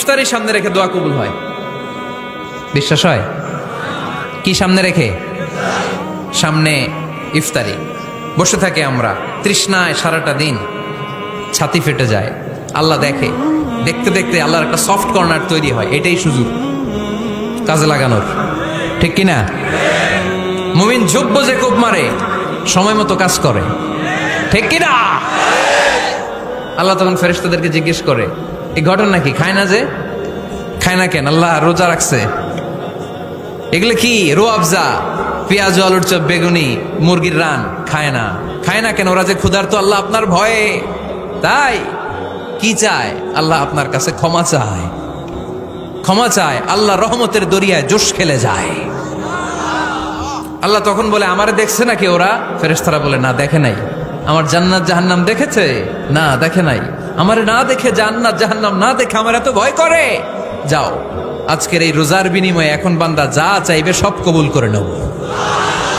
ইফতারি সামনে রেখে দোয়া কবুল হয়। বিশ্বাস হয়? কি সামনে রেখে? সামনে ইফতারি। বসে থাকে আমরা তৃষ্ণায় সারাটা দিন, ছাতি ফেটে যায়। আল্লাহ দেখে, দেখতে দেখতে আল্লাহর একটা সফট কর্নার তৈরি হয়। এটাই সুযোগ কাজে লাগানোর, ঠিক কিনা? মুমিন যোগ্য যে কোপ মারে, সময় মতো কাজ করে, ঠিক কিনা? আল্লাহ তখন ফেরেশতাদেরকে জিজ্ঞেস করে, এই ঘটনা কি? খায় না যে? খায় না কেন? আল্লাহ রোজা রাখছে। এগুলো কি? রোয়াবজা, পেঁয়াজ, আলুর চপ, বেগুনি, মুরগির রান খায় না। খায় না কেন? ওরা যে ক্ষুধার্ত, আল্লাহ আপনার ভয়ে। তাই কি চায়? আল্লাহ আপনার কাছে ক্ষমা চায়। ক্ষমা চায়, আল্লাহ রহমতের দরিয়ায় জোশ খেলে যায়। আল্লাহ তখন বলে, আমারে দেখছে নাকি ওরা? ফেরেশতারা বলে, না দেখে নাই। আমার জান্নাত জাহান্নাম দেখেছে? না দেখে নাই। আমারে না দেখে, জান্নাত জাহান্নাম না দেখে আমার এত ভয় করে? যাও, আজকের এই রোজার বিনিময়ে এখন বান্দা যা চাইবে সব কবুল করে নেব।